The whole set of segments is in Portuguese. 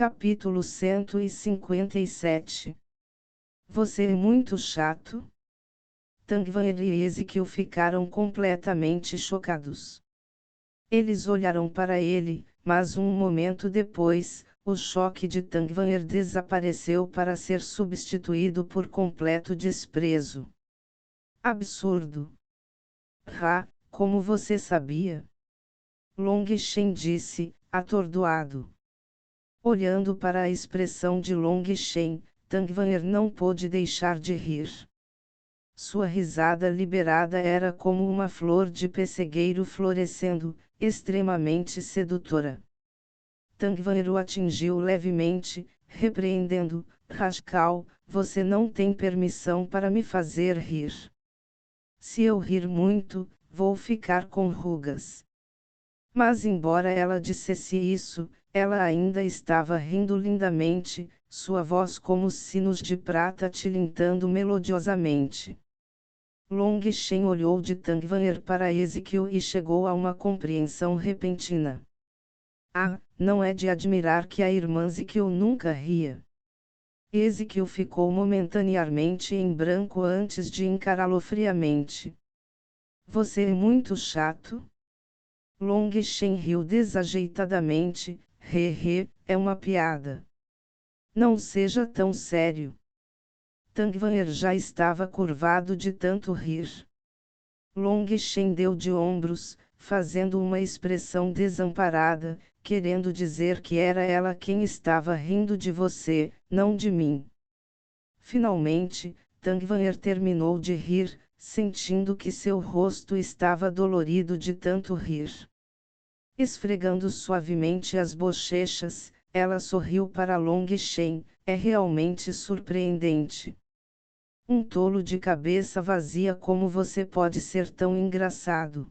Capítulo 157. Você é muito chato? Tangvanher e Ezequiel ficaram completamente chocados. Eles olharam para ele, mas um momento depois, o choque de Tangvanher desapareceu para ser substituído por completo desprezo. Absurdo! Como você sabia? Long Shen disse, atordoado. Olhando para a expressão de Long Shen, Tangvanher não pôde deixar de rir. Sua risada liberada era como uma flor de pessegueiro florescendo, extremamente sedutora. Tangvanher o atingiu levemente, repreendendo: Rascal, você não tem permissão para me fazer rir. Se eu rir muito, vou ficar com rugas. Mas embora ela dissesse isso, ela ainda estava rindo lindamente, sua voz como sinos de prata tilintando melodiosamente. Long Shen olhou de Tangvanher para Ezequiel e chegou a uma compreensão repentina. Não é de admirar que a irmã Ezequiel nunca ria. Ezequiel ficou momentaneamente em branco antes de encará-lo friamente. Você é muito chato? Long Shen riu desajeitadamente. É uma piada. Não seja tão sério. Tangvanher já estava curvado de tanto rir. Long Shen deu de ombros, fazendo uma expressão desamparada, querendo dizer que era ela quem estava rindo de você, não de mim. Finalmente, Tangvanher terminou de rir, sentindo que seu rosto estava dolorido de tanto rir. Esfregando suavemente as bochechas, ela sorriu para Long Shen. É realmente surpreendente. Um tolo de cabeça vazia como você pode ser tão engraçado.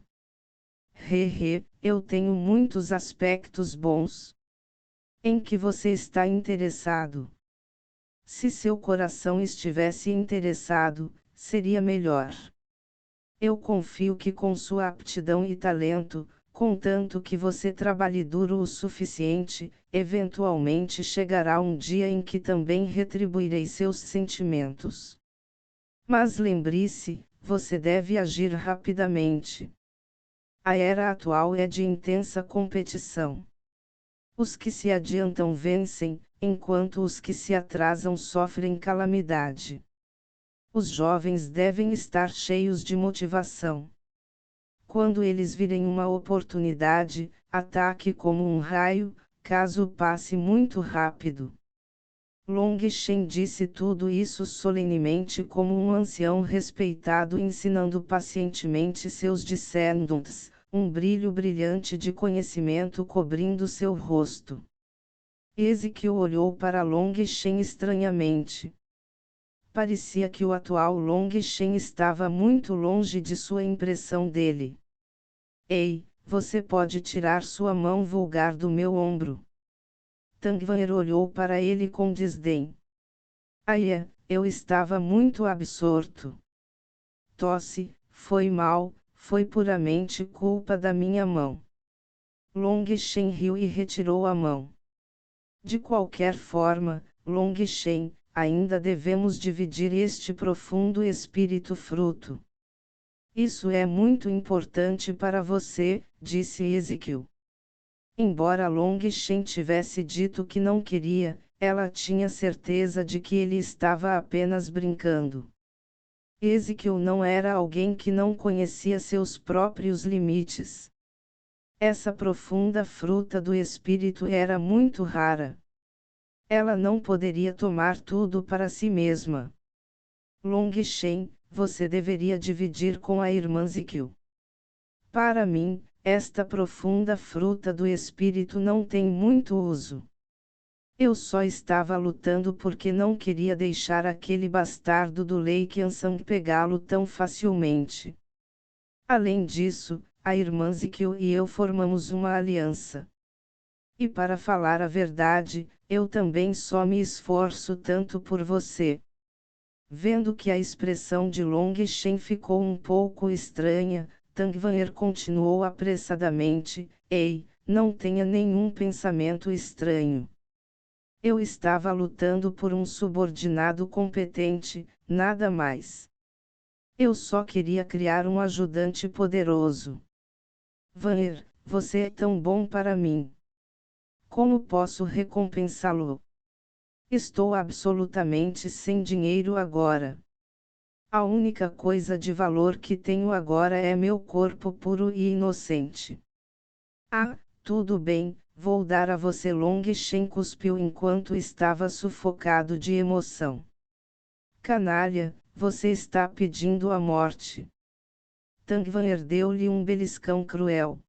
Eu tenho muitos aspectos bons. Em que você está interessado? Se seu coração estivesse interessado, seria melhor. Eu confio que com sua aptidão e talento, contanto que você trabalhe duro o suficiente, eventualmente chegará um dia em que também retribuirei seus sentimentos. Mas lembre-se, você deve agir rapidamente. A era atual é de intensa competição. Os que se adiantam vencem, enquanto os que se atrasam sofrem calamidade. Os jovens devem estar cheios de motivação. Quando eles virem uma oportunidade, ataque como um raio, caso passe muito rápido. Long Shen disse tudo isso solenemente como um ancião respeitado ensinando pacientemente seus descendentes, um brilho brilhante de conhecimento cobrindo seu rosto. Ezequiel olhou para Long Shen estranhamente. Parecia que o atual Long Shen estava muito longe de sua impressão dele. Ei, você pode tirar sua mão vulgar do meu ombro. Tangvanher olhou para ele com desdém. Eu estava muito absorto. Tosse, foi mal, foi puramente culpa da minha mão. Long Shen riu e retirou a mão. De qualquer forma, Long Shen, ainda devemos dividir este profundo espírito fruto. Isso é muito importante para você, disse Ezequiel. Embora Long Shen tivesse dito que não queria, ela tinha certeza de que ele estava apenas brincando. Ezequiel não era alguém que não conhecia seus próprios limites. Essa profunda fruta do espírito era muito rara. Ela não poderia tomar tudo para si mesma. Long Shen, você deveria dividir com a irmã Ezequiel. Para mim, esta profunda fruta do espírito não tem muito uso. Eu só estava lutando porque não queria deixar aquele bastardo do Lei Qianshan pegá-lo tão facilmente. Além disso, a irmã Ezequiel e eu formamos uma aliança. E para falar a verdade, eu também só me esforço tanto por você. Vendo que a expressão de Long Shen ficou um pouco estranha, Tangvanher continuou apressadamente: Ei, não tenha nenhum pensamento estranho. Eu estava lutando por um subordinado competente, nada mais. Eu só queria criar um ajudante poderoso. Vanir, você é tão bom para mim. Como posso recompensá-lo? Estou absolutamente sem dinheiro agora. A única coisa de valor que tenho agora é meu corpo puro e inocente. Ah, tudo bem, vou dar a você. Long Shen cuspiu enquanto estava sufocado de emoção. Canalha, você está pedindo a morte. Tangvan deu-lhe um beliscão cruel.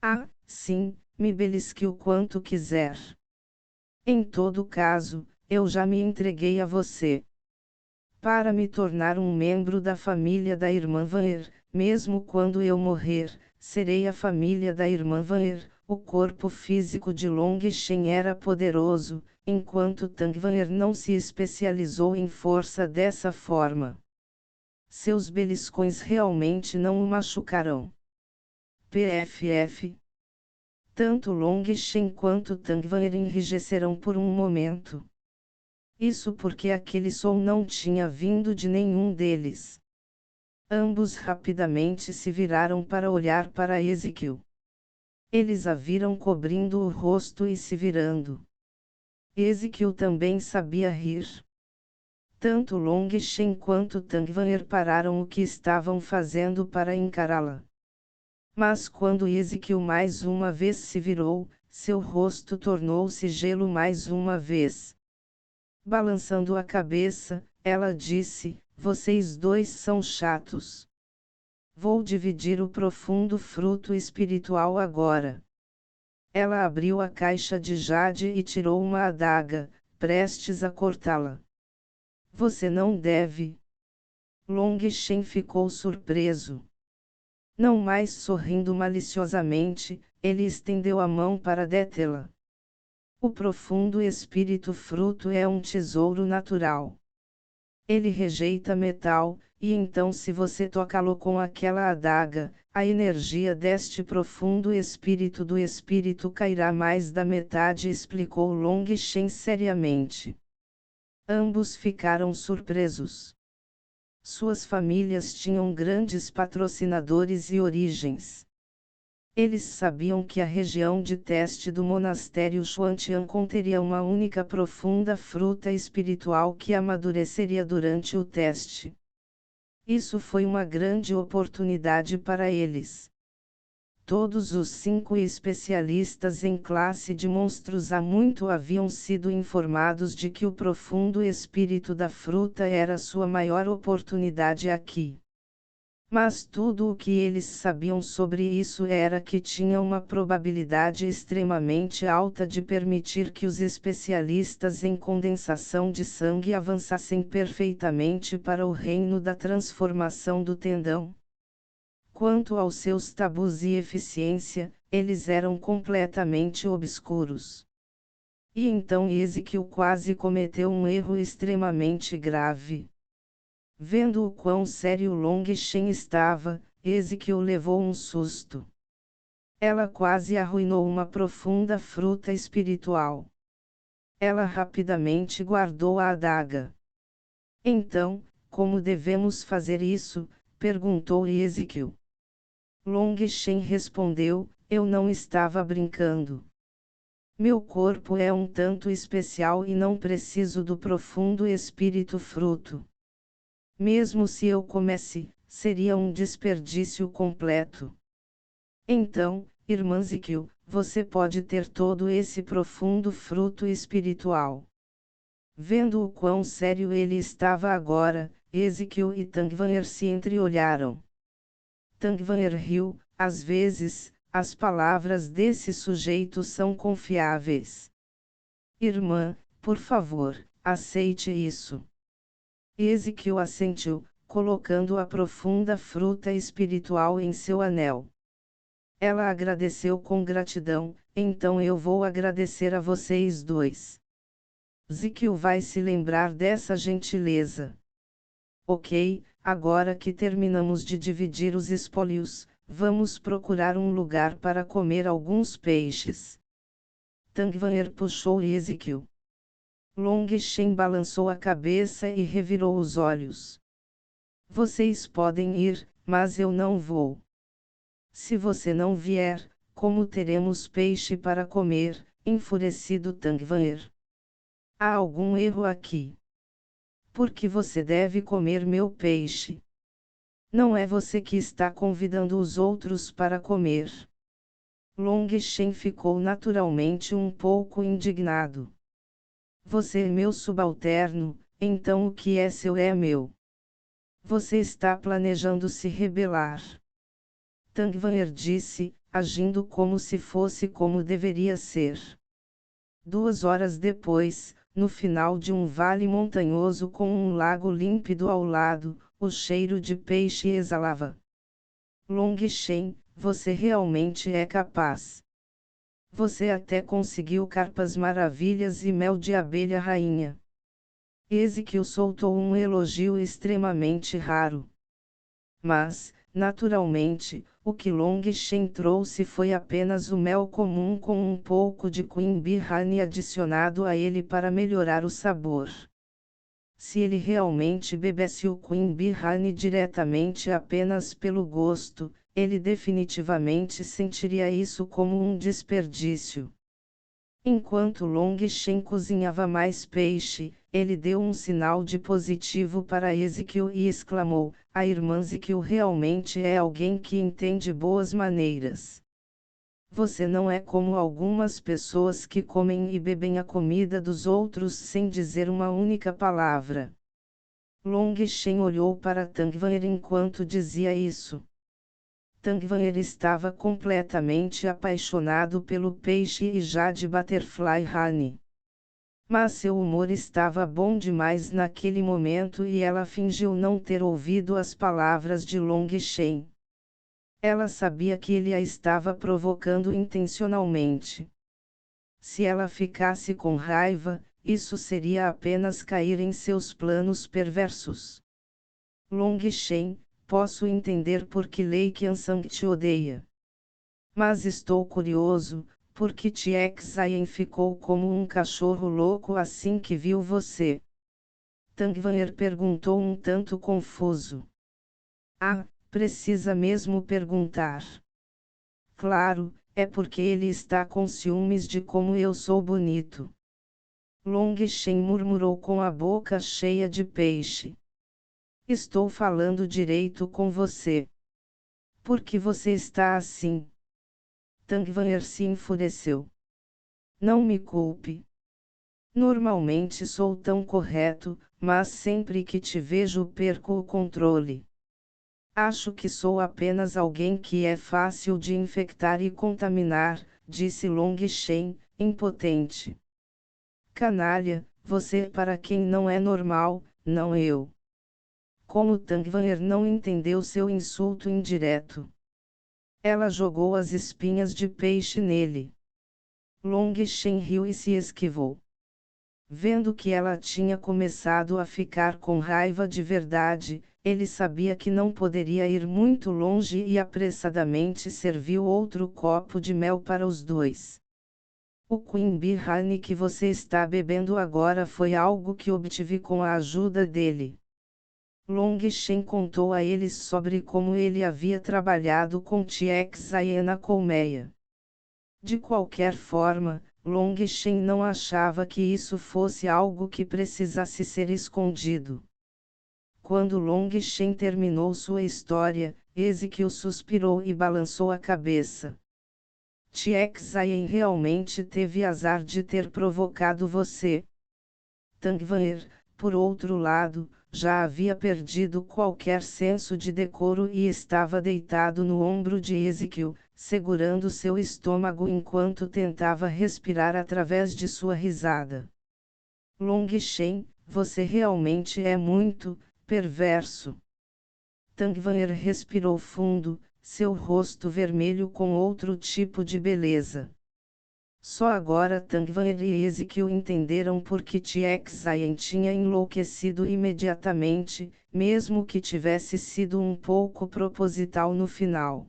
Ah, sim, me belisque o quanto quiser. Em todo caso, eu já me entreguei a você. Para me tornar um membro da família da irmã Vanir, mesmo quando eu morrer, serei a família da irmã Vanir. O corpo físico de Long Shen era poderoso, enquanto Tang Vanir não se especializou em força dessa forma. Seus beliscões realmente não o machucarão. PFF. Tanto Long Shen quanto Tang Vanir enrijecerão por um momento. Isso porque aquele som não tinha vindo de nenhum deles. Ambos rapidamente se viraram para olhar para Ezequiel. Eles a viram cobrindo o rosto e se virando. Ezequiel também sabia rir. Tanto Long Shen quanto Tang Vanir pararam o que estavam fazendo para encará-la. Mas quando Ezequiel mais uma vez se virou, seu rosto tornou-se gelo mais uma vez. Balançando a cabeça, ela disse: vocês dois são chatos. Vou dividir o profundo fruto espiritual agora. Ela abriu a caixa de jade e tirou uma adaga, prestes a cortá-la. Você não deve. Long Shen ficou surpreso. Não mais sorrindo maliciosamente, ele estendeu a mão para detê-la. O profundo espírito fruto é um tesouro natural. Ele rejeita metal, e então se você tocá-lo com aquela adaga, a energia deste profundo espírito do espírito cairá mais da metade, explicou Long Shen seriamente. Ambos ficaram surpresos. Suas famílias tinham grandes patrocinadores e origens. Eles sabiam que a região de teste do monastério Xuantian conteria uma única profunda fruta espiritual que amadureceria durante o teste. Isso foi uma grande oportunidade para eles. Todos os 5 especialistas em classe de monstros há muito haviam sido informados de que o profundo espírito da fruta era sua maior oportunidade aqui. Mas tudo o que eles sabiam sobre isso era que tinha uma probabilidade extremamente alta de permitir que os especialistas em condensação de sangue avançassem perfeitamente para o reino da transformação do tendão. Quanto aos seus tabus e eficiência, eles eram completamente obscuros. E então Ezequiel quase cometeu um erro extremamente grave. Vendo o quão sério Long Shen estava, Ezequiel levou um susto. Ela quase arruinou uma profunda fruta espiritual. Ela rapidamente guardou a adaga. Então, como devemos fazer isso? Perguntou Ezequiel. Long Shen respondeu: eu não estava brincando. Meu corpo é um tanto especial e não preciso do profundo espírito fruto. Mesmo se eu comesse, seria um desperdício completo. Então, irmã Ezequiel, você pode ter todo esse profundo fruto espiritual. Vendo o quão sério ele estava agora, Ezequiel e Tangvanner se entreolharam. Tangvanner riu: às vezes, as palavras desse sujeito são confiáveis. Irmã, por favor, aceite isso. Ezequiel assentiu, colocando a profunda fruta espiritual em seu anel. Ela agradeceu com gratidão: então eu vou agradecer a vocês dois. Ezequiel vai se lembrar dessa gentileza. Ok, agora que terminamos de dividir os espólios, vamos procurar um lugar para comer alguns peixes. Tangvanner puxou Ezequiel. Long Shen balançou a cabeça e revirou os olhos. Vocês podem ir, mas eu não vou. Se você não vier, como teremos peixe para comer? Enfurecido Tang Van'er. Há algum erro aqui? Por que você deve comer meu peixe? Não é você que está convidando os outros para comer. Long Shen ficou naturalmente um pouco indignado. Você é meu subalterno, então o que é seu é meu. Você está planejando se rebelar. Tang Van'er disse, agindo como se fosse como deveria ser. 2 horas depois, no final de um vale montanhoso com um lago límpido ao lado, o cheiro de peixe exalava. Long Shen, você realmente é capaz. Você até conseguiu carpas maravilhas e mel de abelha rainha. Ezequiel soltou um elogio extremamente raro. Mas, naturalmente, o que Long Shen trouxe foi apenas o mel comum com um pouco de Queen Bee Honey adicionado a ele para melhorar o sabor. Se ele realmente bebesse o Queen Bee Honey diretamente apenas pelo gosto, ele definitivamente sentiria isso como um desperdício. Enquanto Long Shen cozinhava mais peixe, ele deu um sinal de positivo para Ezequiel e exclamou: a irmã Ezequiel realmente é alguém que entende boas maneiras. Você não é como algumas pessoas que comem e bebem a comida dos outros sem dizer uma única palavra. Long Shen olhou para Tang Van'er enquanto dizia isso. Tang Van'er estava completamente apaixonado pelo peixe e Jade Butterfly Honey. Mas seu humor estava bom demais naquele momento e ela fingiu não ter ouvido as palavras de Long Shen. Ela sabia que ele a estava provocando intencionalmente. Se ela ficasse com raiva, isso seria apenas cair em seus planos perversos. Long Shen, posso entender por que Lei Qiansang te odeia. Mas estou curioso, porque Tiexayen ficou como um cachorro louco assim que viu você. Tang Van'er perguntou um tanto confuso. Ah, precisa mesmo perguntar. Claro, é porque ele está com ciúmes de como eu sou bonito. Long Shen murmurou com a boca cheia de peixe. Estou falando direito com você. Por que você está assim? Tang Van'er se enfureceu. Não me culpe. Normalmente sou tão correto, mas sempre que te vejo perco o controle. Acho que sou apenas alguém que é fácil de infectar e contaminar, disse Long Shen, impotente. Canalha, você é para quem não é normal, não eu. Como Tang Van'er não entendeu seu insulto indireto. Ela jogou as espinhas de peixe nele. Long Shen riu e se esquivou. Vendo que ela tinha começado a ficar com raiva de verdade, ele sabia que não poderia ir muito longe e apressadamente serviu outro copo de mel para os dois. O Queen Bee Honey que você está bebendo agora foi algo que obtive com a ajuda dele. Long Shen contou a eles sobre como ele havia trabalhado com Tiexayen na colmeia. De qualquer forma, Long Shen não achava que isso fosse algo que precisasse ser escondido. Quando Long Shen terminou sua história, Ezequiel suspirou e balançou a cabeça. Tiexayen realmente teve azar de ter provocado você. Tang Van'er, por outro lado, já havia perdido qualquer senso de decoro e estava deitado no ombro de Ezequiel, segurando seu estômago enquanto tentava respirar através de sua risada. Long Shen, você realmente é muito perverso. Tang Van'er respirou fundo, seu rosto vermelho com outro tipo de beleza. Só agora Tang Van'er e Ezequiel entenderam por que Tiexayen tinha enlouquecido imediatamente, mesmo que tivesse sido um pouco proposital no final.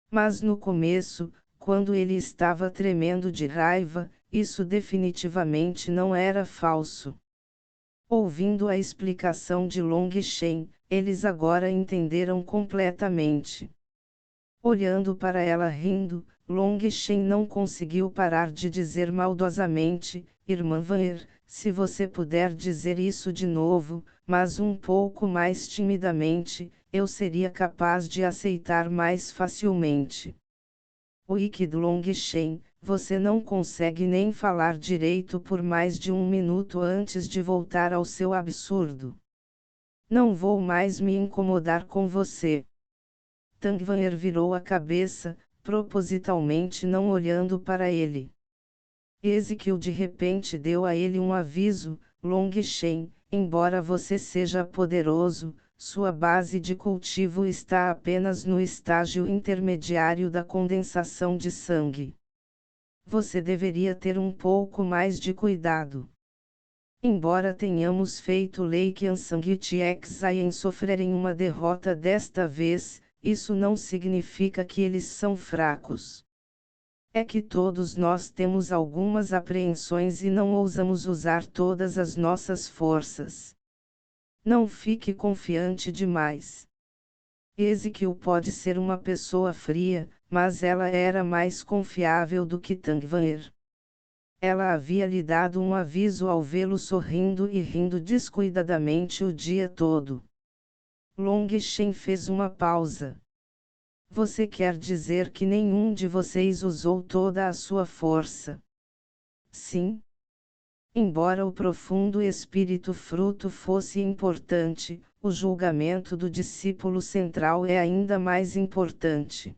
Mas no começo, quando ele estava tremendo de raiva, isso definitivamente não era falso. Ouvindo a explicação de Long Shen, eles agora entenderam completamente. Olhando para ela rindo, Long Shen não conseguiu parar de dizer maldosamente: Irmã Van'er, se você puder dizer isso de novo, mas um pouco mais timidamente, eu seria capaz de aceitar mais facilmente. Wicked Long Shen, você não consegue nem falar direito por mais de um minuto antes de voltar ao seu absurdo. Não vou mais me incomodar com você. Tang Van'er virou a cabeça, propositalmente não olhando para ele. Ezequiel de repente deu a ele um aviso: Long Shen, embora você seja poderoso, sua base de cultivo está apenas no estágio intermediário da condensação de sangue. Você deveria ter um pouco mais de cuidado. Embora tenhamos feito Lei Qiansang e Tiexaien sofrerem uma derrota desta vez, isso não significa que eles são fracos. É que todos nós temos algumas apreensões e não ousamos usar todas as nossas forças. Não fique confiante demais. Ezequiel pode ser uma pessoa fria, mas ela era mais confiável do que Tang Van'er. Ela havia lhe dado um aviso ao vê-lo sorrindo e rindo descuidadamente o dia todo. Long Shen fez uma pausa. Você quer dizer que nenhum de vocês usou toda a sua força? Sim. Embora o profundo espírito fruto fosse importante, o julgamento do discípulo central é ainda mais importante.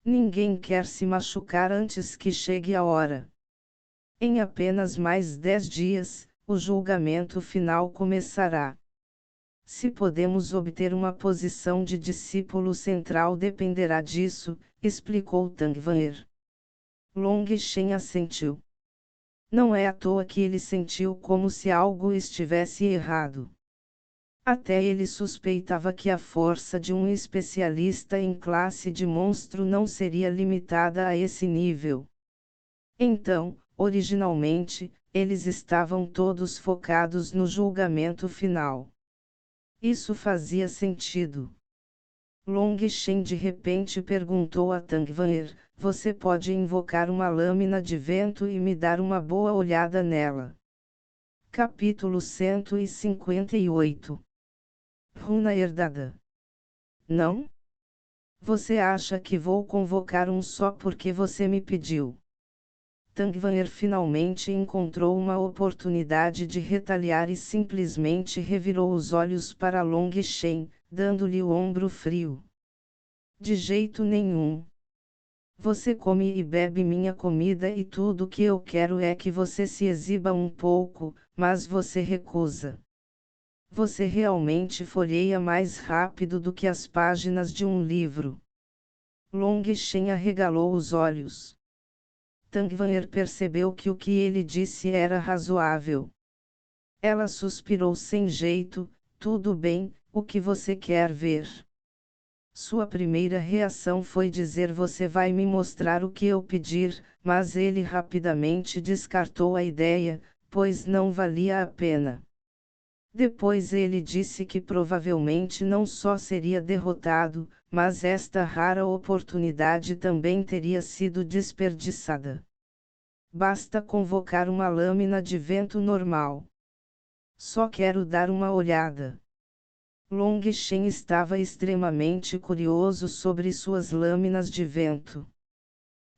Ninguém quer se machucar antes que chegue a hora. Em apenas mais 10 dias, o julgamento final começará. Se podemos obter uma posição de discípulo central dependerá disso, explicou Tang Van'er. Long Shen assentiu. Não é à toa que ele sentiu como se algo estivesse errado. Até ele suspeitava que a força de um especialista em classe de monstro não seria limitada a esse nível. Então, originalmente, eles estavam todos focados no julgamento final. Isso fazia sentido. Long Shen de repente perguntou a Tang Van'er: você pode invocar uma lâmina de vento e me dar uma boa olhada nela? Capítulo 158. Runa herdada. Não? Você acha que vou convocar um só porque você me pediu? Tang Van'er finalmente encontrou uma oportunidade de retaliar e simplesmente revirou os olhos para Long Shen, dando-lhe o ombro frio. De jeito nenhum. Você come e bebe minha comida e tudo o que eu quero é que você se exiba um pouco, mas você recusa. Você realmente folheia mais rápido do que as páginas de um livro. Long Shen arregalou os olhos. Tang Van'er percebeu que o que ele disse era razoável. Ela suspirou sem jeito: tudo bem, o que você quer ver? Sua primeira reação foi dizer: você vai me mostrar o que eu pedir, mas ele rapidamente descartou a ideia, pois não valia a pena. Depois ele disse que provavelmente não só seria derrotado, mas esta rara oportunidade também teria sido desperdiçada. Basta convocar uma lâmina de vento normal. Só quero dar uma olhada. Long Shen estava extremamente curioso sobre suas lâminas de vento.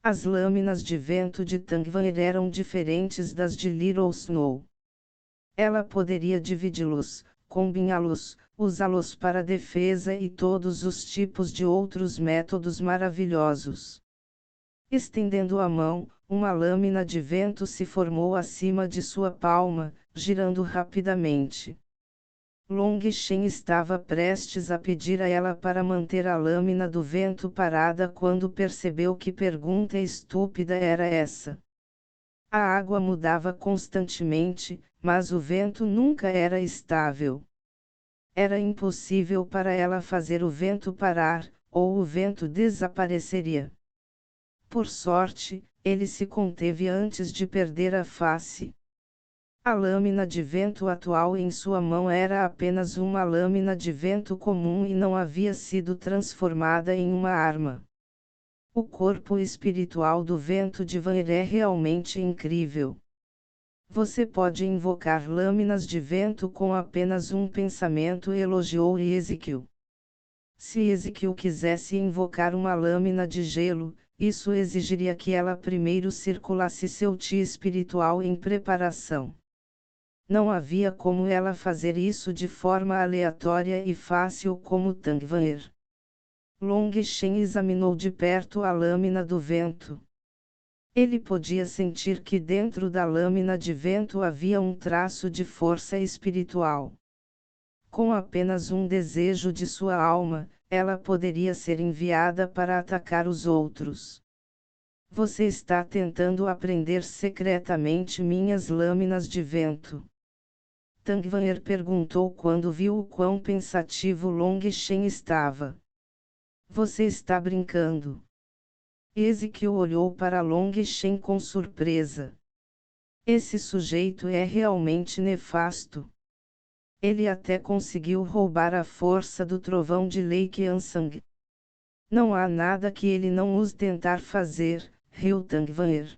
As lâminas de vento de Tang Van'er eram diferentes das de Little Snow. Ela poderia dividi-los, combiná-los, usá-los para defesa e todos os tipos de outros métodos maravilhosos. Estendendo a mão, uma lâmina de vento se formou acima de sua palma, girando rapidamente. Long Shen estava prestes a pedir a ela para manter a lâmina do vento parada quando percebeu que pergunta estúpida era essa. A água mudava constantemente, mas o vento nunca era estável. Era impossível para ela fazer o vento parar, ou o vento desapareceria. Por sorte, Ele se conteve antes de perder a face. A lâmina de vento atual em sua mão era apenas uma lâmina de vento comum e não havia sido transformada em uma arma. O corpo espiritual do vento de Vanir é realmente incrível. Você pode invocar lâminas de vento com apenas um pensamento, elogiou Ezequiel. Se Ezequiel quisesse invocar uma lâmina de gelo, isso exigiria que ela primeiro circulasse seu chi espiritual em preparação. Não havia como ela fazer isso de forma aleatória e fácil como Tangvanir. Long Shen examinou de perto a lâmina do vento. Ele podia sentir que dentro da lâmina de vento havia um traço de força espiritual. Com apenas um desejo de sua alma, ela poderia ser enviada para atacar os outros. Você está tentando aprender secretamente minhas lâminas de vento? Tangvanir perguntou quando viu o quão pensativo Long Shen estava. Você está brincando? Ezequiel olhou para Long Shen com surpresa. Esse sujeito é realmente nefasto. Ele até conseguiu roubar a força do trovão de Lei Qiansang. Não há nada que ele não use tentar fazer, riu Tangvanir.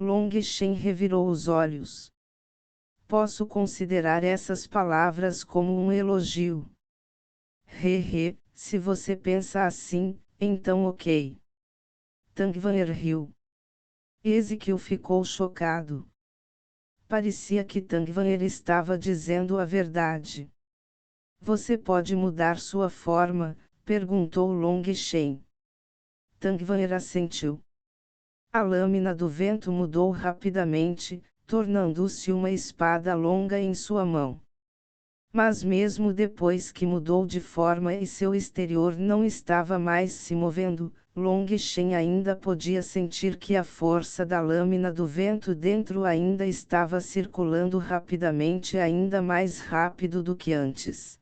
Long Shen revirou os olhos. Posso considerar essas palavras como um elogio. Se você pensa assim, então ok. Tangvanir riu. Ezequiel ficou chocado. Parecia que Tangvanir estava dizendo a verdade. Você pode mudar sua forma? Perguntou Long Shen. Tangvanir assentiu. A lâmina do vento mudou rapidamente, tornando-se uma espada longa em sua mão. Mas mesmo depois que mudou de forma e seu exterior não estava mais se movendo, Long Shen ainda podia sentir que a força da lâmina do vento dentro ainda estava circulando rapidamente, ainda mais rápido do que antes.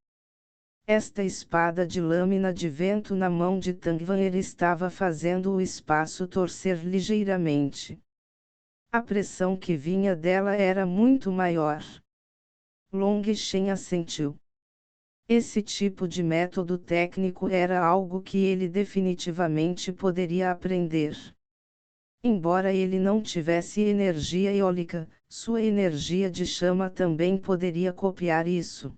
Esta espada de lâmina de vento na mão de Tangvanir estava fazendo o espaço torcer ligeiramente. A pressão que vinha dela era muito maior. Long Shen assentiu. Esse tipo de método técnico era algo que ele definitivamente poderia aprender. Embora ele não tivesse energia eólica, sua energia de chama também poderia copiar isso.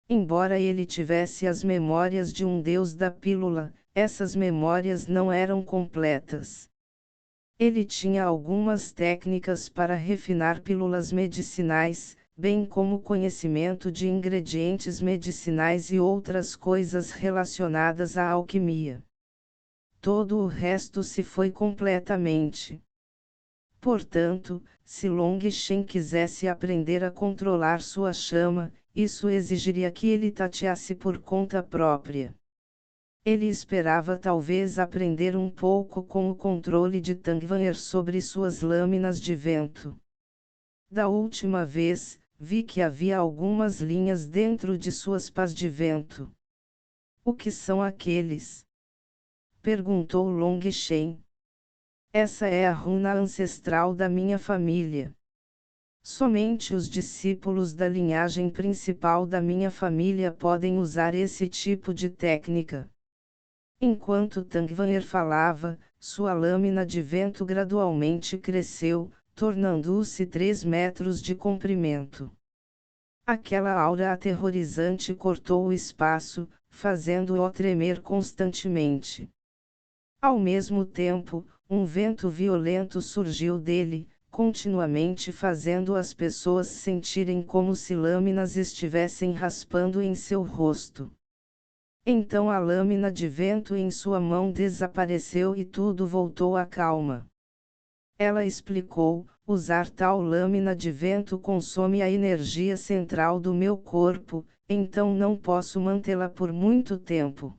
Embora ele tivesse as memórias de um deus da pílula, essas memórias não eram completas. Ele tinha algumas técnicas para refinar pílulas medicinais, bem como conhecimento de ingredientes medicinais e outras coisas relacionadas à alquimia. Todo o resto se foi completamente. Portanto, se Long Shen quisesse aprender a controlar sua chama, isso exigiria que ele tateasse por conta própria. Ele esperava talvez aprender um pouco com o controle de Tangvanir sobre suas lâminas de vento. Da última vez, vi que havia algumas linhas dentro de suas pás de vento. O que são aqueles? Perguntou Long Shen. Essa é a runa ancestral da minha família. Somente os discípulos da linhagem principal da minha família podem usar esse tipo de técnica. Enquanto Tangvanir falava, sua lâmina de vento gradualmente cresceu, tornando-se 3 metros de comprimento. Aquela aura aterrorizante cortou o espaço, fazendo-o tremer constantemente. Ao mesmo tempo, um vento violento surgiu dele, continuamente fazendo as pessoas sentirem como se lâminas estivessem raspando em seu rosto. Então a lâmina de vento em sua mão desapareceu e tudo voltou à calma. Ela explicou: usar tal lâmina de vento consome a energia central do meu corpo, então não posso mantê-la por muito tempo.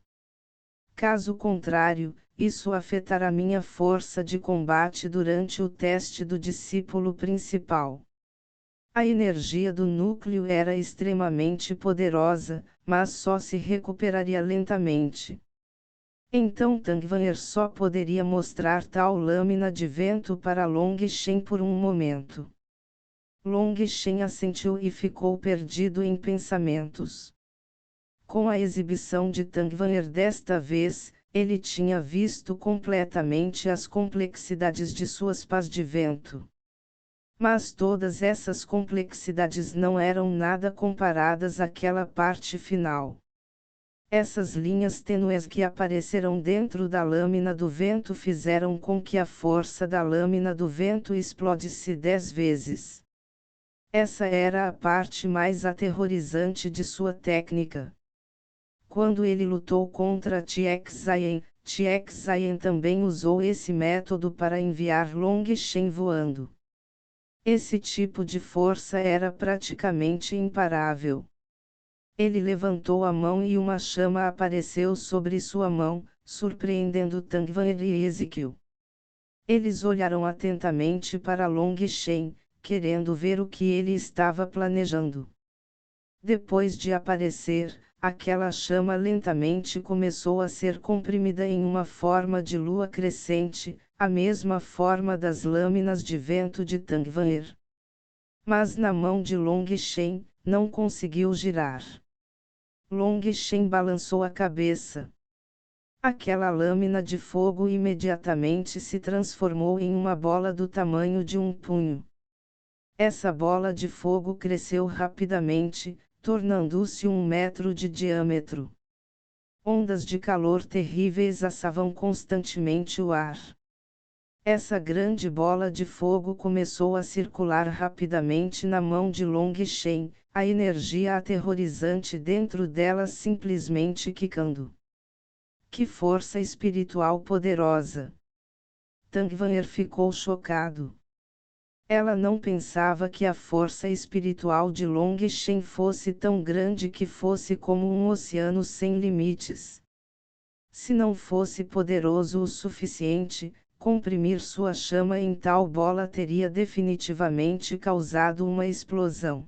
Caso contrário, isso afetará minha força de combate durante o teste do discípulo principal. A energia do núcleo era extremamente poderosa, mas só se recuperaria lentamente. Então Tangvanher só poderia mostrar tal lâmina de vento para Long Shen por um momento. Long Shen assentiu e ficou perdido em pensamentos. Com a exibição de Tangvanher desta vez, ele tinha visto completamente as complexidades de suas pás de vento. Mas todas essas complexidades não eram nada comparadas àquela parte final. Essas linhas tênues que apareceram dentro da lâmina do vento fizeram com que a força da lâmina do vento explodisse 10 vezes. Essa era a parte mais aterrorizante de sua técnica. Quando ele lutou contra Tiexayen também usou esse método para enviar Long Shen voando. Esse tipo de força era praticamente imparável. Ele levantou a mão e uma chama apareceu sobre sua mão, surpreendendo Tangvanher e Ezequiel. Eles olharam atentamente para Long Shen, querendo ver o que ele estava planejando. Depois de aparecer, aquela chama lentamente começou a ser comprimida em uma forma de lua crescente, a mesma forma das lâminas de vento de Tangvanher. Mas na mão de Long Shen, não conseguiu girar. Long Shen balançou a cabeça. Aquela lâmina de fogo imediatamente se transformou em uma bola do tamanho de um punho. Essa bola de fogo cresceu rapidamente, tornando-se 1 metro de diâmetro. Ondas de calor terríveis assavam constantemente o ar. Essa grande bola de fogo começou a circular rapidamente na mão de Long Shen, a energia aterrorizante dentro dela simplesmente quicando. Que força espiritual poderosa! Tangvanher ficou chocado. Ela não pensava que a força espiritual de Long Shen fosse tão grande que fosse como um oceano sem limites. Se não fosse poderoso o suficiente, comprimir sua chama em tal bola teria definitivamente causado uma explosão.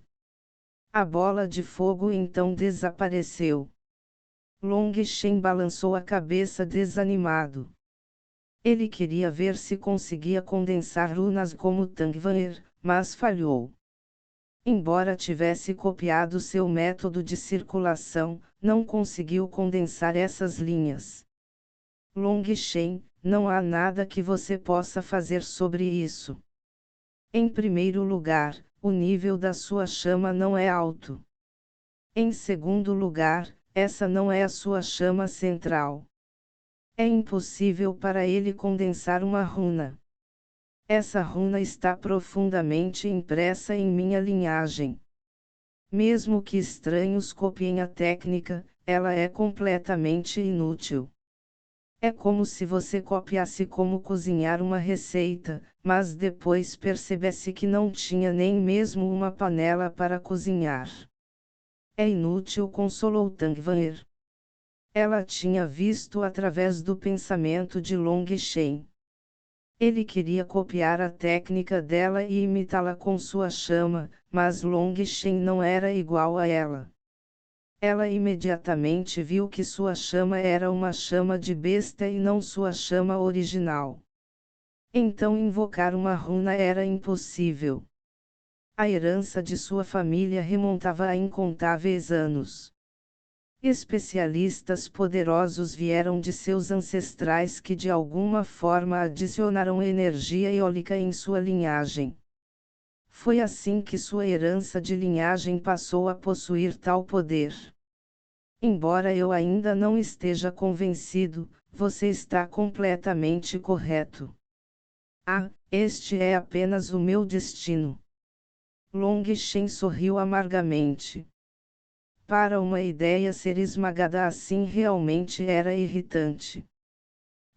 A bola de fogo então desapareceu. Long Shen balançou a cabeça desanimado. Ele queria ver se conseguia condensar runas como Tangvanher, mas falhou. Embora tivesse copiado seu método de circulação, não conseguiu condensar essas linhas. Long Shen, não há nada que você possa fazer sobre isso. Em primeiro lugar, o nível da sua chama não é alto. Em segundo lugar, essa não é a sua chama central. É impossível para ele condensar uma runa. Essa runa está profundamente impressa em minha linhagem. Mesmo que estranhos copiem a técnica, ela é completamente inútil. É como se você copiasse como cozinhar uma receita, mas depois percebesse que não tinha nem mesmo uma panela para cozinhar. É inútil, consolou Tangvanher. Ela tinha visto através do pensamento de Long Shen. Ele queria copiar a técnica dela e imitá-la com sua chama, mas Long Shen não era igual a ela. Ela imediatamente viu que sua chama era uma chama de besta e não sua chama original. Então invocar uma runa era impossível. A herança de sua família remontava a incontáveis anos. Especialistas poderosos vieram de seus ancestrais que de alguma forma adicionaram energia eólica em sua linhagem. Foi assim que sua herança de linhagem passou a possuir tal poder. Embora eu ainda não esteja convencido, você está completamente correto. Ah, este é apenas o meu destino. Long Shen sorriu amargamente. Para uma ideia ser esmagada assim realmente era irritante.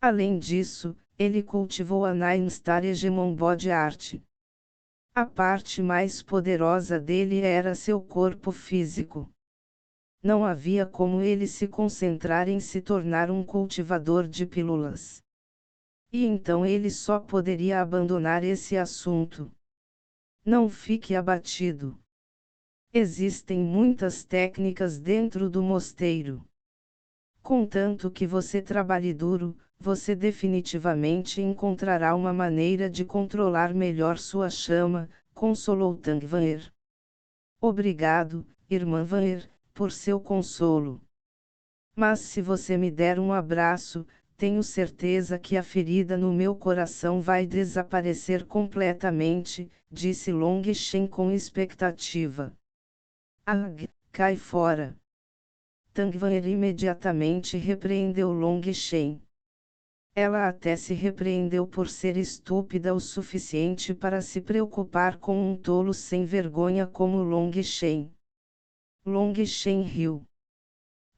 Além disso, ele cultivou a Nine Star Hegemon Body Art. A parte mais poderosa dele era seu corpo físico. Não havia como ele se concentrar em se tornar um cultivador de pílulas. E então ele só poderia abandonar esse assunto. Não fique abatido. Existem muitas técnicas dentro do mosteiro. Contanto que você trabalhe duro, você definitivamente encontrará uma maneira de controlar melhor sua chama, consolou Tang Van'er. Obrigado, irmã Van'er, por seu consolo. Mas se você me der um abraço, tenho certeza que a ferida no meu coração vai desaparecer completamente, disse Long Shen com expectativa. Ag, cai fora. Tang Van'er imediatamente repreendeu Long Shen. Ela até se repreendeu por ser estúpida o suficiente para se preocupar com um tolo sem vergonha como Long Shen. Long Shen riu.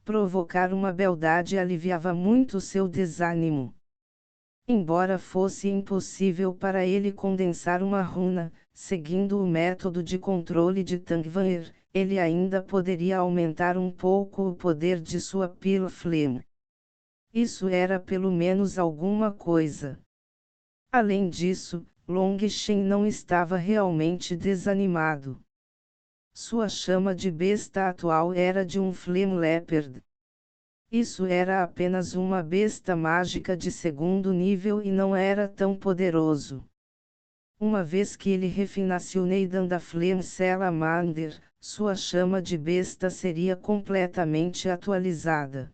Provocar uma beldade aliviava muito seu desânimo. Embora fosse impossível para ele condensar uma runa, seguindo o método de controle de Tang Van'er, ele ainda poderia aumentar um pouco o poder de sua pila flame. Isso era pelo menos alguma coisa. Além disso, Long Shen não estava realmente desanimado. Sua chama de besta atual era de um Flame Leopard. Isso era apenas uma besta mágica de segundo nível e não era tão poderoso. Uma vez que ele refinasse o Neidan da Flame Salamander, sua chama de besta seria completamente atualizada.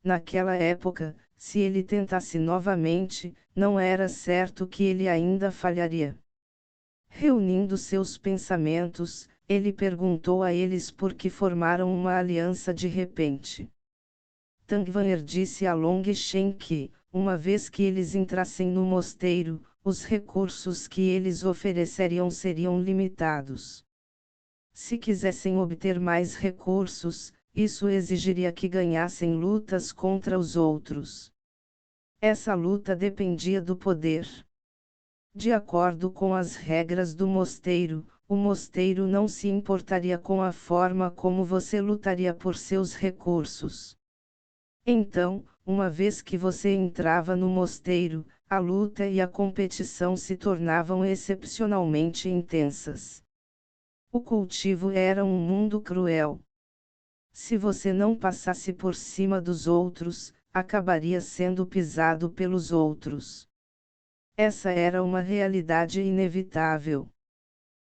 Naquela época, se ele tentasse novamente, não era certo que ele ainda falharia. Reunindo seus pensamentos, ele perguntou a eles por que formaram uma aliança de repente. Tang Van'er disse a Long Shen que, uma vez que eles entrassem no mosteiro, os recursos que eles ofereceriam seriam limitados. Se quisessem obter mais recursos, isso exigiria que ganhassem lutas contra os outros. Essa luta dependia do poder. De acordo com as regras do mosteiro, o mosteiro não se importaria com a forma como você lutaria por seus recursos. Então, uma vez que você entrava no mosteiro, a luta e a competição se tornavam excepcionalmente intensas. O cultivo era um mundo cruel. Se você não passasse por cima dos outros, acabaria sendo pisado pelos outros. Essa era uma realidade inevitável.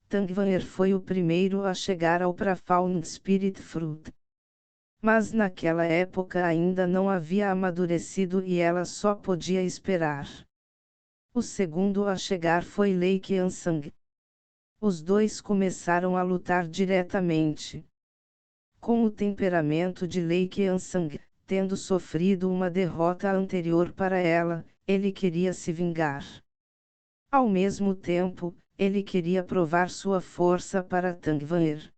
Tang Van'er foi o primeiro a chegar ao Profound Spirit Fruit. Mas naquela época ainda não havia amadurecido e ela só podia esperar. O segundo a chegar foi Lei Qiansang. Os dois começaram a lutar diretamente. Com o temperamento de Lei Qiansang, tendo sofrido uma derrota anterior para ela, ele queria se vingar. Ao mesmo tempo, ele queria provar sua força para Tang Van'er.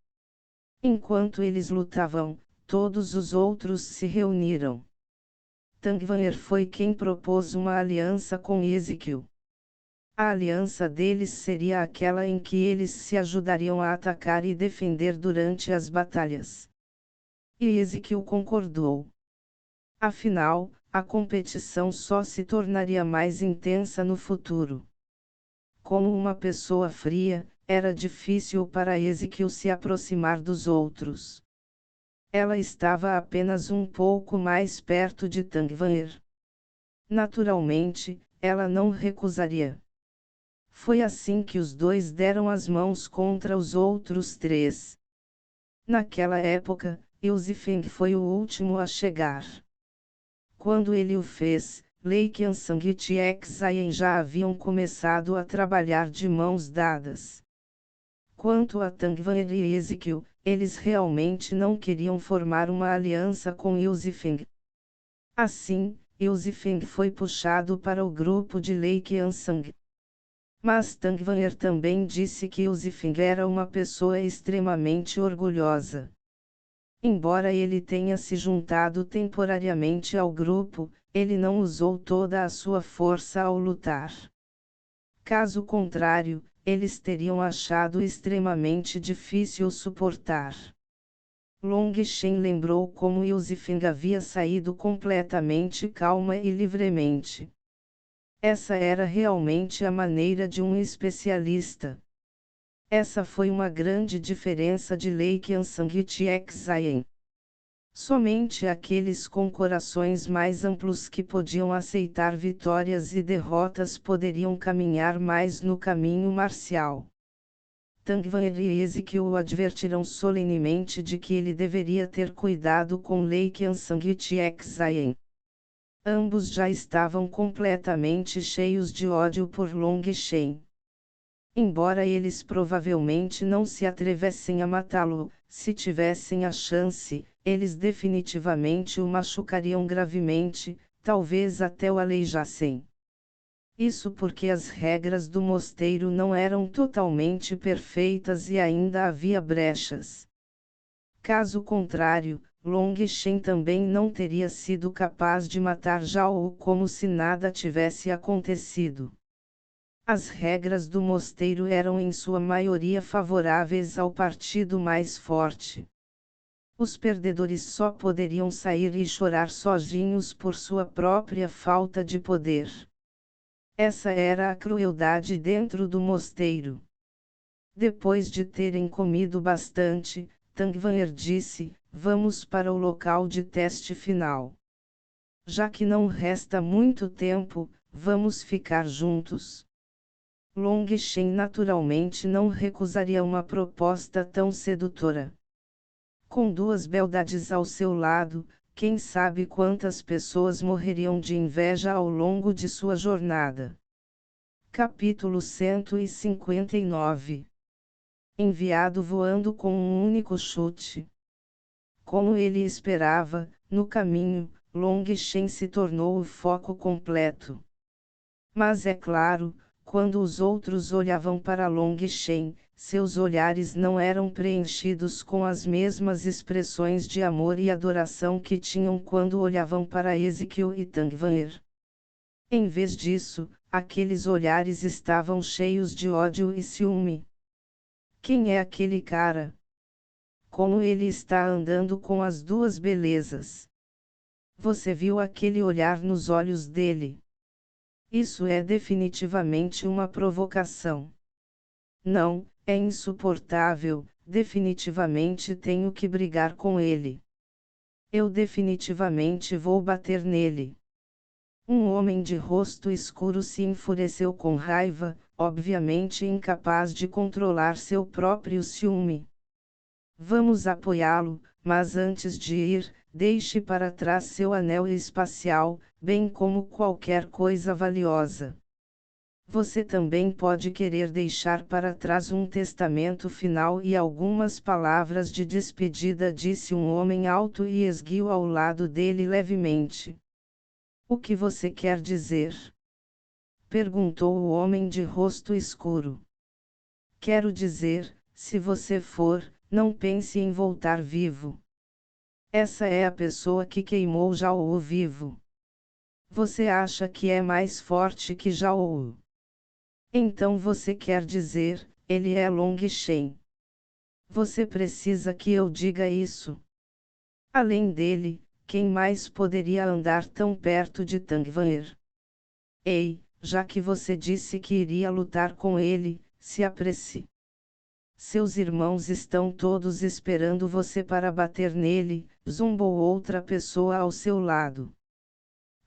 Enquanto eles lutavam, todos os outros se reuniram. Tang Van'er foi quem propôs uma aliança com Ezekiel. A aliança deles seria aquela em que eles se ajudariam a atacar e defender durante as batalhas. E Ezekiel concordou. Afinal, a competição só se tornaria mais intensa no futuro. Como uma pessoa fria, era difícil para Ezekiel se aproximar dos outros. Ela estava apenas um pouco mais perto de Tang Van'er. Naturalmente, ela não recusaria. Foi assim que os dois deram as mãos contra os outros três. Naquela época, Euzifeng foi o último a chegar. Quando ele o fez, Lei Qiansang e Tiexayen já haviam começado a trabalhar de mãos dadas. Quanto a Tang Van'er e Ezekiel, eles realmente não queriam formar uma aliança com Euzifeng. Assim, Euzifeng foi puxado para o grupo de Lei Qiansang. Mas Tang Van'er também disse que Euzifeng era uma pessoa extremamente orgulhosa. Embora ele tenha se juntado temporariamente ao grupo, ele não usou toda a sua força ao lutar. Caso contrário, eles teriam achado extremamente difícil suportar. Long Shen lembrou como Euzifeng havia saído completamente calma e livremente. Essa era realmente a maneira de um especialista. Essa foi uma grande diferença de Lei Qiansang e Tiexayen. Somente aqueles com corações mais amplos que podiam aceitar vitórias e derrotas poderiam caminhar mais no caminho marcial. Tangvanher e Ezequiel o advertiram solenemente de que ele deveria ter cuidado com Lei Kyansangit Exayen. Ambos já estavam completamente cheios de ódio por Long Shen. Embora eles provavelmente não se atrevessem a matá-lo, se tivessem a chance, eles definitivamente o machucariam gravemente, talvez até o aleijassem. Isso porque as regras do mosteiro não eram totalmente perfeitas e ainda havia brechas. Caso contrário, Long Shen também não teria sido capaz de matar Zhao como se nada tivesse acontecido. As regras do mosteiro eram em sua maioria favoráveis ao partido mais forte. Os perdedores só poderiam sair e chorar sozinhos por sua própria falta de poder. Essa era a crueldade dentro do mosteiro. Depois de terem comido bastante, Tangvanher disse: "Vamos para o local de teste final. Já que não resta muito tempo, vamos ficar juntos." Long Shen naturalmente não recusaria uma proposta tão sedutora. Com duas beldades ao seu lado, quem sabe quantas pessoas morreriam de inveja ao longo de sua jornada. Capítulo 159. Enviado voando com um único chute. Como ele esperava, no caminho, Long Shen se tornou o foco completo. Mas é claro, quando os outros olhavam para Long Shen, seus olhares não eram preenchidos com as mesmas expressões de amor e adoração que tinham quando olhavam para Ezequiel e Tangvanher. Em vez disso, aqueles olhares estavam cheios de ódio e ciúme. Quem é aquele cara? Como ele está andando com as duas belezas? Você viu aquele olhar nos olhos dele? Isso é definitivamente uma provocação. Não, é insuportável, definitivamente tenho que brigar com ele. Eu definitivamente vou bater nele. Um homem de rosto escuro se enfureceu com raiva, obviamente incapaz de controlar seu próprio ciúme. Vamos apoiá-lo, mas antes de ir, deixe para trás seu anel espacial, bem como qualquer coisa valiosa. Você também pode querer deixar para trás um testamento final e algumas palavras de despedida, disse um homem alto e esguio ao lado dele levemente. O que você quer dizer? Perguntou o homem de rosto escuro. Quero dizer, se você for, não pense em voltar vivo. Essa é a pessoa que queimou Zhao vivo. Você acha que é mais forte que Zhao? Então você quer dizer, ele é Long Shen. Você precisa que eu diga isso? Além dele, quem mais poderia andar tão perto de Tangvanher? Ei, já que você disse que iria lutar com ele, se apresse. Seus irmãos estão todos esperando você para bater nele, zombou outra pessoa ao seu lado.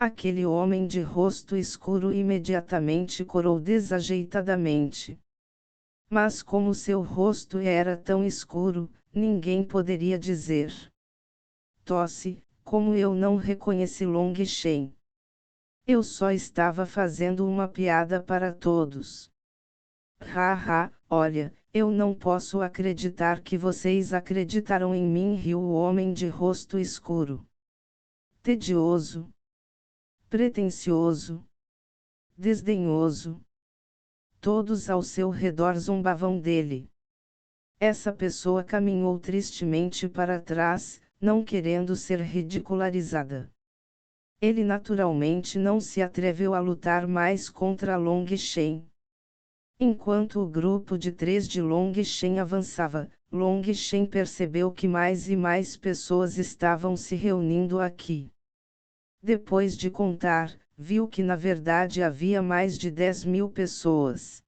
Aquele homem de rosto escuro imediatamente corou desajeitadamente. Mas como seu rosto era tão escuro, ninguém poderia dizer. Tosse, como eu não reconheci Long Shen. Eu só estava fazendo uma piada para todos. Haha, olha, eu não posso acreditar que vocês acreditaram em mim, riu o homem de rosto escuro. Tedioso. Pretensioso. Desdenhoso. Todos ao seu redor zombavam dele. Essa pessoa caminhou tristemente para trás, não querendo ser ridicularizada. Ele naturalmente não se atreveu a lutar mais contra Long Shen. Enquanto o grupo de 3 de Long Shen avançava, Long Shen percebeu que mais e mais pessoas estavam se reunindo aqui. Depois de contar, viu que na verdade havia mais de 10.000 pessoas.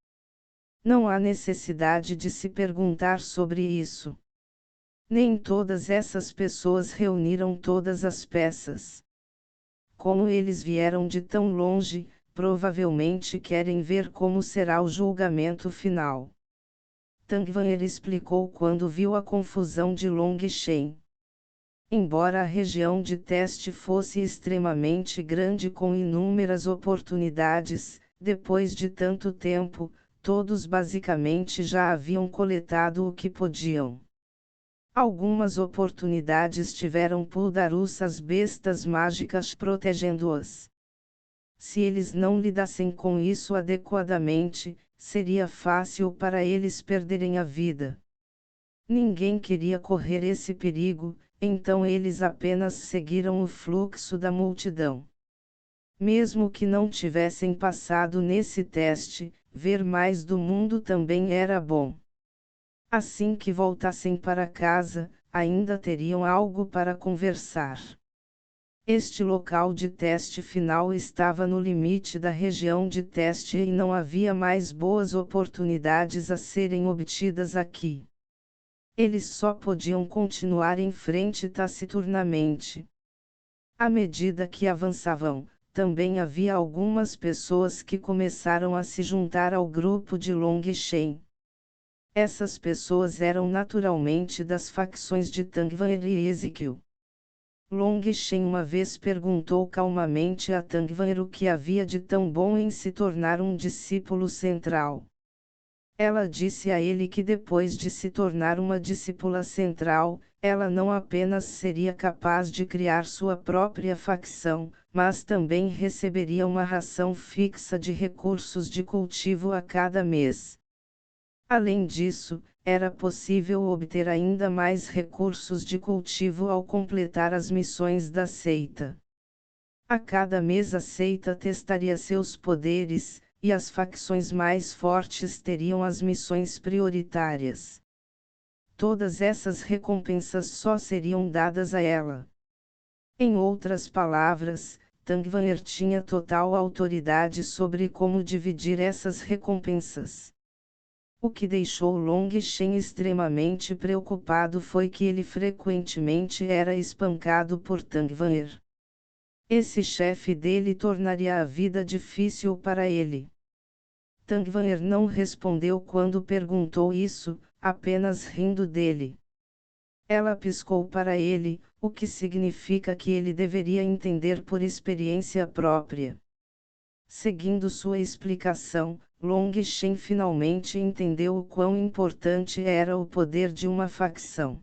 Não há necessidade de se perguntar sobre isso. Nem todas essas pessoas reuniram todas as peças. Como eles vieram de tão longe, provavelmente querem ver como será o julgamento final. Tangvanher explicou quando viu a confusão de Long Shen. Embora a região de teste fosse extremamente grande com inúmeras oportunidades, depois de tanto tempo, todos basicamente já haviam coletado o que podiam. Algumas oportunidades tiveram Puldarussas bestas mágicas protegendo-as. Se eles não lidassem com isso adequadamente, seria fácil para eles perderem a vida. Ninguém queria correr esse perigo, então eles apenas seguiram o fluxo da multidão. Mesmo que não tivessem passado nesse teste, ver mais do mundo também era bom. Assim que voltassem para casa, ainda teriam algo para conversar. Este local de teste final estava no limite da região de teste e não havia mais boas oportunidades a serem obtidas aqui. Eles só podiam continuar em frente taciturnamente. À medida que avançavam, também havia algumas pessoas que começaram a se juntar ao grupo de Long Shen. Essas pessoas eram naturalmente das facções de Tangvanher e Ezekiel. Long Shen uma vez perguntou calmamente a Tangvanher o que havia de tão bom em se tornar um discípulo central. Ela disse a ele que depois de se tornar uma discípula central, ela não apenas seria capaz de criar sua própria facção, mas também receberia uma ração fixa de recursos de cultivo a cada mês. Além disso, era possível obter ainda mais recursos de cultivo ao completar as missões da seita. A cada mês a seita testaria seus poderes, e as facções mais fortes teriam as missões prioritárias. Todas essas recompensas só seriam dadas a ela. Em outras palavras, Tangvanher tinha total autoridade sobre como dividir essas recompensas. O que deixou Long Shen extremamente preocupado foi que ele frequentemente era espancado por Tangvanher. Esse chefe dele tornaria a vida difícil para ele. Tangvanher não respondeu quando perguntou isso, apenas rindo dele. Ela piscou para ele, o que significa que ele deveria entender por experiência própria. Seguindo sua explicação, Long Shen finalmente entendeu o quão importante era o poder de uma facção.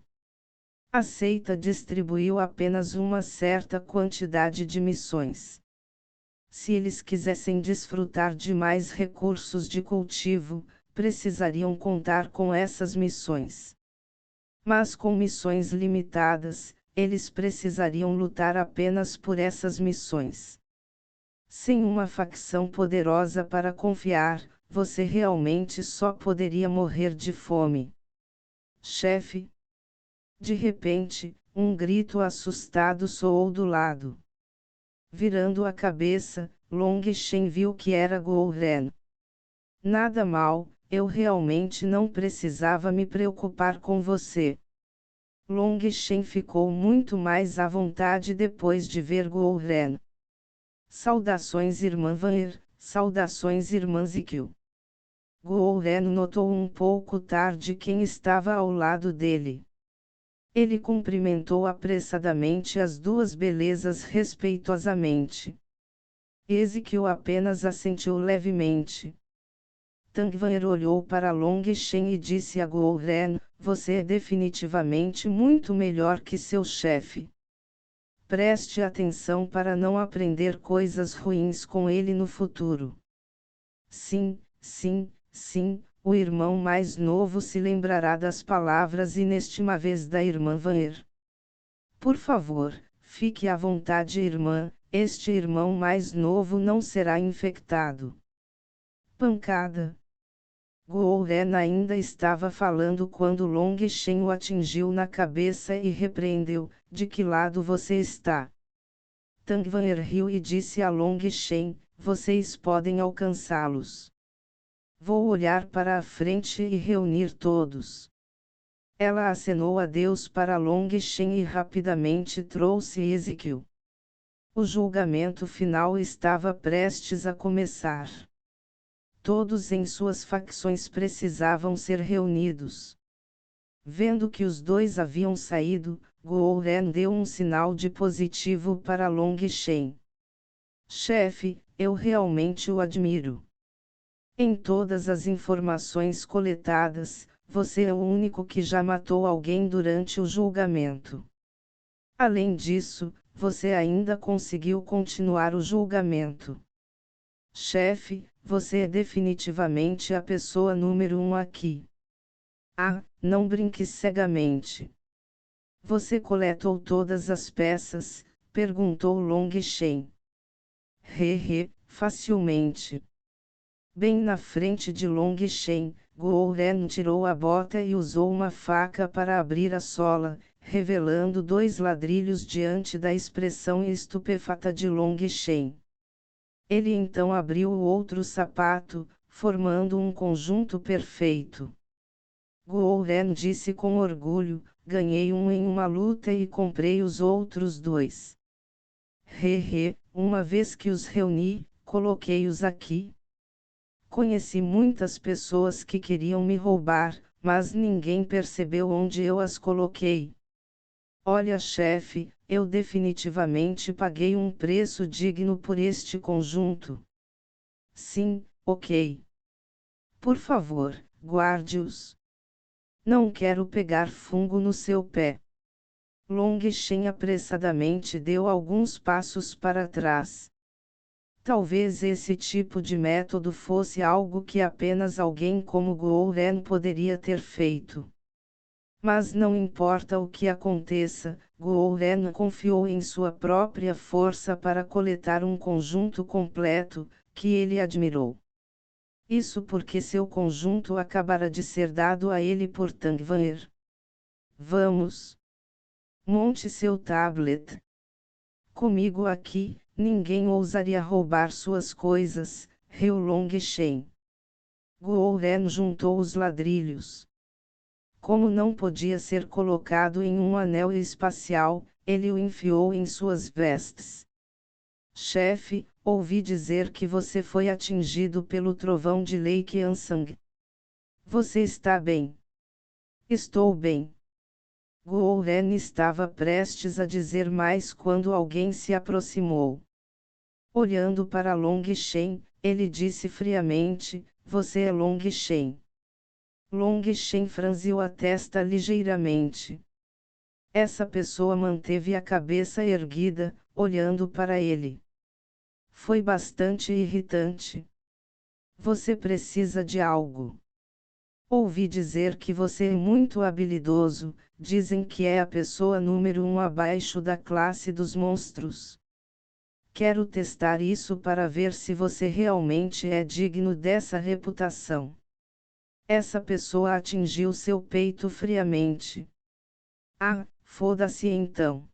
A seita distribuiu apenas uma certa quantidade de missões. Se eles quisessem desfrutar de mais recursos de cultivo, precisariam contar com essas missões. Mas com missões limitadas, eles precisariam lutar apenas por essas missões. Sem uma facção poderosa para confiar, você realmente só poderia morrer de fome. Chefe! De repente, um grito assustado soou do lado. Virando a cabeça, Long Shen viu que era Guo Ren. Nada mal, eu realmente não precisava me preocupar com você. Long Shen ficou muito mais à vontade depois de ver Guo Ren. Saudações irmã Vanher, saudações irmã Ziquil. Guo Ren notou um pouco tarde quem estava ao lado dele. Ele cumprimentou apressadamente as duas belezas respeitosamente. Ezequiel apenas assentiu levemente. Tangvanher olhou para Long Shen e disse a Guo Ren, você é definitivamente muito melhor que seu chefe. Preste atenção para não aprender coisas ruins com ele no futuro. Sim, sim, sim. O irmão mais novo se lembrará das palavras inestimáveis da irmã Vanher. Por favor, fique à vontade, irmã, este irmão mais novo não será infectado. Pancada. Guo Ren ainda estava falando quando Long Shen o atingiu na cabeça e repreendeu, de que lado você está? Tangvanher riu e disse a Long Shen, vocês podem alcançá-los. Vou olhar para a frente e reunir todos. Ela acenou a Deus para Long Shen e rapidamente trouxe Ezequiel. O julgamento final estava prestes a começar. Todos em suas facções precisavam ser reunidos. Vendo que os dois haviam saído, Guo Ren deu um sinal de positivo para Long Shen. Chefe, eu realmente o admiro. Em todas as informações coletadas, você é o único que já matou alguém durante o julgamento. Além disso, você ainda conseguiu continuar o julgamento. Chefe, você é definitivamente a pessoa número 1 aqui. Ah, não brinque cegamente. Você coletou todas as peças? Perguntou Long Shen. Facilmente. Bem na frente de Long Shen, Guo Ren tirou a bota e usou uma faca para abrir a sola, revelando 2 ladrilhos diante da expressão estupefata de Long Shen. Ele então abriu o outro sapato, formando um conjunto perfeito. Guo Ren disse com orgulho, ganhei um em uma luta e comprei os outros 2. Uma vez que os reuni, coloquei-os aqui. Conheci muitas pessoas que queriam me roubar, mas ninguém percebeu onde eu as coloquei. Olha, chefe, eu definitivamente paguei um preço digno por este conjunto. Sim, ok. Por favor, guarde-os. Não quero pegar fungo no seu pé. Long Shen apressadamente deu alguns passos para trás. Talvez esse tipo de método fosse algo que apenas alguém como Guo Ren poderia ter feito. Mas não importa o que aconteça, Guo Ren confiou em sua própria força para coletar um conjunto completo, que ele admirou. Isso porque seu conjunto acabara de ser dado a ele por Tang Van'er. Vamos! Monte seu tablet. Comigo aqui, ninguém ousaria roubar suas coisas, riu Long Shen. Guo Ren juntou os ladrilhos. Como não podia ser colocado em um anel espacial, ele o enfiou em suas vestes. Chefe, ouvi dizer que você foi atingido pelo trovão de Lake Ansang. Você está bem? Estou bem. Guo Ren estava prestes a dizer mais quando alguém se aproximou. Olhando para Long Shen, ele disse friamente, você é Long Shen. Long Shen franziu a testa ligeiramente. Essa pessoa manteve a cabeça erguida, olhando para ele. Foi bastante irritante. Você precisa de algo. Ouvi dizer que você é muito habilidoso, dizem que é a pessoa número 1 abaixo da classe dos monstros. Quero testar isso para ver se você realmente é digno dessa reputação. Essa pessoa atingiu seu peito friamente. Ah, foda-se então.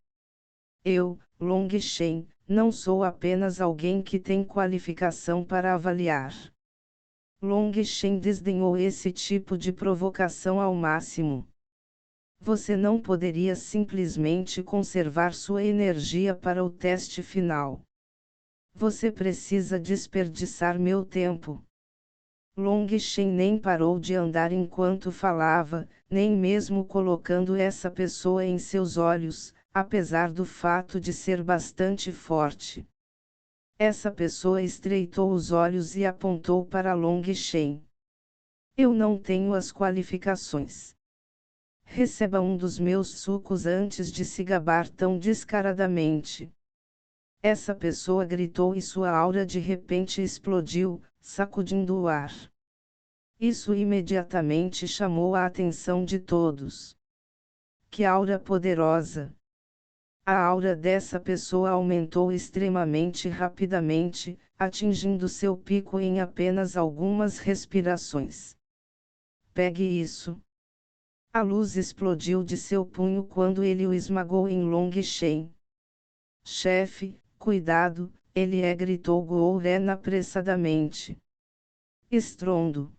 Eu, Long Shen, não sou apenas alguém que tem qualificação para avaliar. Long Shen desdenhou esse tipo de provocação ao máximo. Você não poderia simplesmente conservar sua energia para o teste final. Você precisa desperdiçar meu tempo. Long Shen nem parou de andar enquanto falava, nem mesmo colocando essa pessoa em seus olhos, apesar do fato de ser bastante forte. Essa pessoa estreitou os olhos e apontou para Long Shen. Eu não tenho as qualificações. Receba um dos meus sucos antes de se gabar tão descaradamente. Essa pessoa gritou e sua aura de repente explodiu, sacudindo o ar. Isso imediatamente chamou a atenção de todos. Que aura poderosa! A aura dessa pessoa aumentou extremamente rapidamente, atingindo seu pico em apenas algumas respirações. Pegue isso! A luz explodiu de seu punho quando ele o esmagou em Long Shen. Chefe, cuidado, ele gritou Guo Ren apressadamente. Estrondo.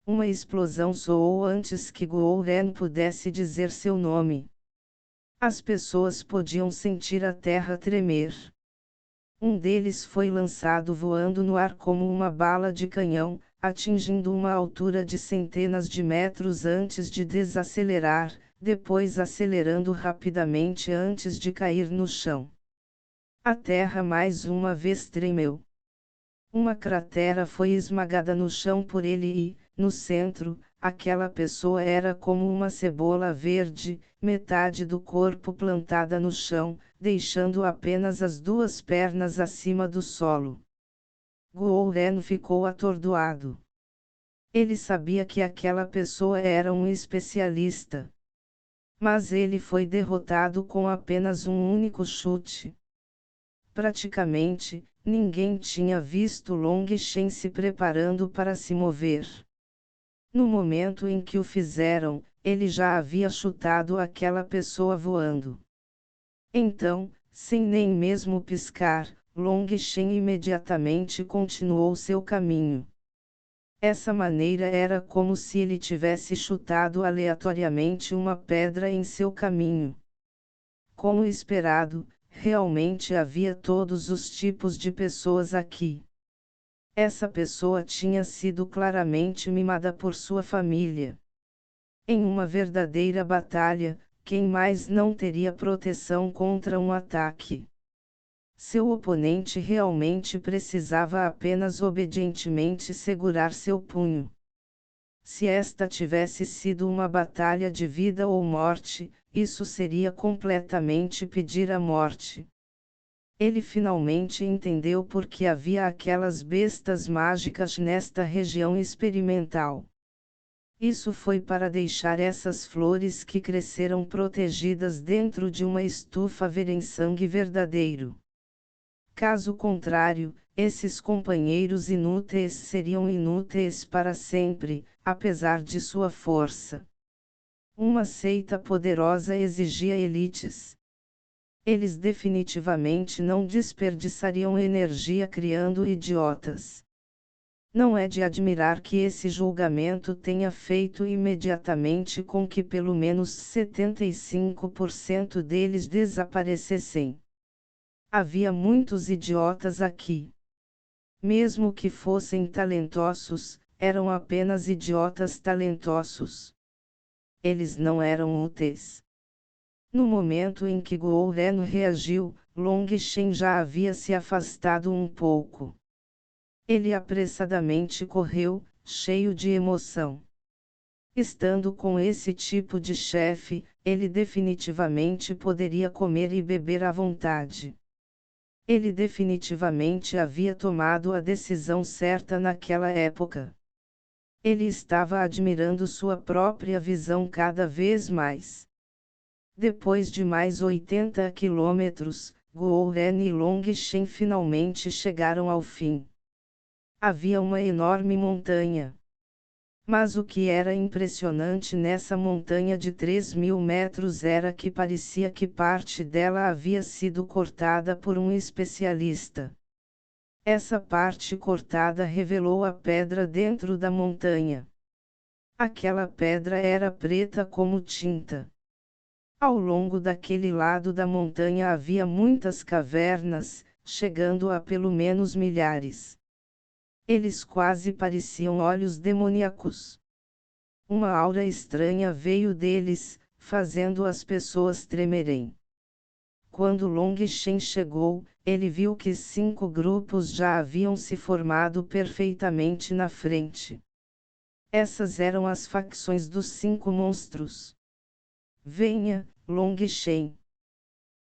Uma explosão soou antes que Guo Ren pudesse dizer seu nome. As pessoas podiam sentir a terra tremer. Um deles foi lançado voando no ar como uma bala de canhão, atingindo uma altura de centenas de metros antes de desacelerar, depois acelerando rapidamente antes de cair no chão. A terra mais uma vez tremeu. Uma cratera foi esmagada no chão por ele e, no centro, aquela pessoa era como uma cebola verde, metade do corpo plantada no chão, deixando apenas as duas pernas acima do solo. Guo Ren ficou atordoado. Ele sabia que aquela pessoa era um especialista. Mas ele foi derrotado com apenas um único chute. Praticamente, ninguém tinha visto Long Shen se preparando para se mover. No momento em que o fizeram, ele já havia chutado aquela pessoa voando. Então, sem nem mesmo piscar, Long Shen imediatamente continuou seu caminho. Essa maneira era como se ele tivesse chutado aleatoriamente uma pedra em seu caminho. Como esperado, realmente havia todos os tipos de pessoas aqui. Essa pessoa tinha sido claramente mimada por sua família. Em uma verdadeira batalha, quem mais não teria proteção contra um ataque? Seu oponente realmente precisava apenas obedientemente segurar seu punho. Se esta tivesse sido uma batalha de vida ou morte, isso seria completamente pedir a morte. Ele finalmente entendeu por que havia aquelas bestas mágicas nesta região experimental. Isso foi para deixar essas flores que cresceram protegidas dentro de uma estufa verem sangue verdadeiro. Caso contrário, esses companheiros inúteis seriam inúteis para sempre, apesar de sua força. Uma seita poderosa exigia elites. Eles definitivamente não desperdiçariam energia criando idiotas. Não é de admirar que esse julgamento tenha feito imediatamente com que pelo menos 75% deles desaparecessem. Havia muitos idiotas aqui. Mesmo que fossem talentosos, eram apenas idiotas talentosos. Eles não eram úteis. No momento em que Guo Ren reagiu, Long Shen já havia se afastado um pouco. Ele apressadamente correu, cheio de emoção. Estando com esse tipo de chefe, ele definitivamente poderia comer e beber à vontade. Ele definitivamente havia tomado a decisão certa naquela época. Ele estava admirando sua própria visão cada vez mais. Depois de mais 80 quilômetros, Guo Ren e Long Shen finalmente chegaram ao fim. Havia uma enorme montanha. Mas o que era impressionante nessa montanha de 3.000 metros era que parecia que parte dela havia sido cortada por um especialista. Essa parte cortada revelou a pedra dentro da montanha. Aquela pedra era preta como tinta. Ao longo daquele lado da montanha havia muitas cavernas, chegando a pelo menos milhares. Eles quase pareciam olhos demoníacos. Uma aura estranha veio deles, fazendo as pessoas tremerem. Quando Long Shen chegou, ele viu que 5 grupos já haviam se formado perfeitamente na frente. Essas eram as facções dos 5 monstros. Venha, Long Shen.